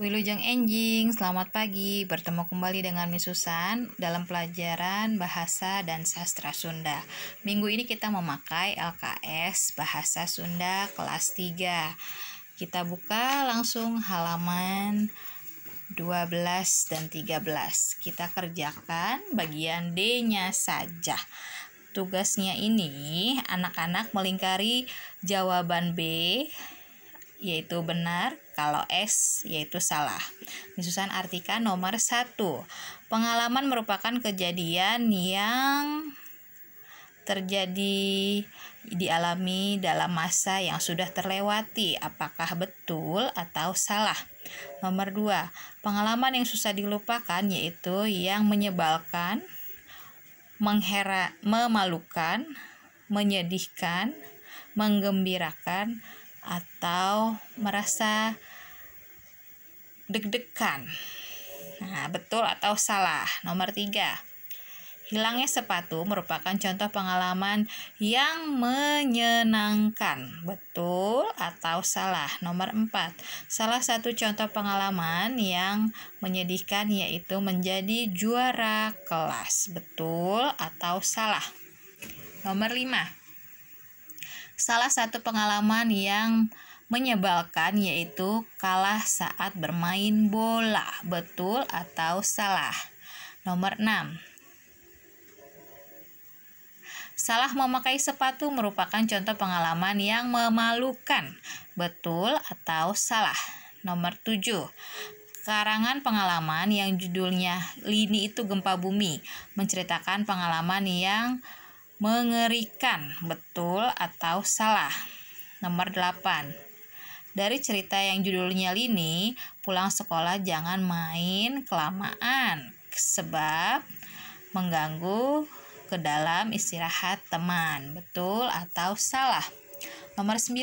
Wilujeng Enjing, selamat pagi. Bertemu kembali dengan Miss Susan dalam pelajaran Bahasa dan Sastra Sunda. Minggu ini kita memakai LKS Bahasa Sunda kelas 3. Kita buka langsung halaman 12 dan 13. Kita kerjakan bagian D-nya saja. Tugasnya ini anak-anak melingkari jawaban B yaitu benar, kalau S yaitu salah. Miss Susan artikan nomor 1. Pengalaman merupakan kejadian yang terjadi dialami dalam masa yang sudah terlewati. Apakah betul atau salah? Nomor 2. Pengalaman yang susah dilupakan yaitu yang menyebalkan, memalukan, menyedihkan, menggembirakan, atau merasa deg-degan. Nah, betul atau salah? Nomor 3. Hilangnya sepatu merupakan contoh pengalaman yang menyenangkan. Betul atau salah? Nomor 4. Salah satu contoh pengalaman yang menyedihkan yaitu menjadi juara kelas. Betul atau salah? Nomor 5. Salah satu pengalaman yang menyebalkan yaitu kalah saat bermain bola. Betul atau salah? Nomor 6. Salah memakai sepatu merupakan contoh pengalaman yang memalukan. Betul atau salah? Nomor 7. Karangan pengalaman yang judulnya Lini itu Gempa Bumi menceritakan pengalaman yang mengerikan. Betul atau salah? Nomor 8. Dari cerita yang judulnya Lini, pulang sekolah jangan main kelamaan sebab mengganggu ke dalam istirahat teman. Betul atau salah? Nomor 9.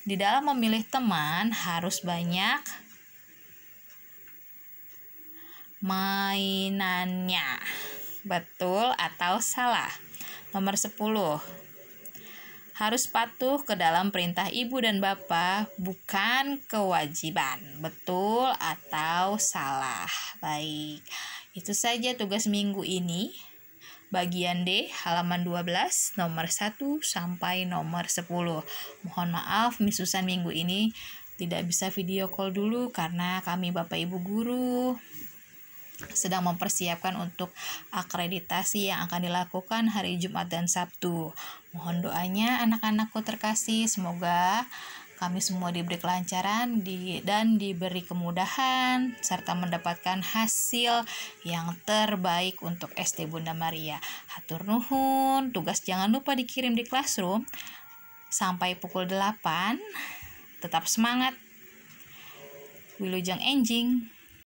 Di dalam memilih teman harus banyak mainannya. Betul atau salah? Nomor 10. Harus patuh ke dalam perintah ibu dan bapak, bukan kewajiban. Betul atau salah? Baik, itu saja tugas minggu ini. Bagian D, halaman 12, nomor 1 sampai nomor 10. Mohon maaf, Miss Susan minggu ini tidak bisa video call dulu karena kami Bapak Ibu Guru sedang mempersiapkan untuk akreditasi yang akan dilakukan hari Jumat dan Sabtu. Mohon doanya anak-anakku terkasih, semoga kami semua diberi kelancaran dan diberi kemudahan serta mendapatkan hasil yang terbaik untuk SD Bunda Maria. Hatur nuhun, tugas jangan lupa dikirim di classroom sampai pukul 8. Tetap semangat. Wilujeng Enjing.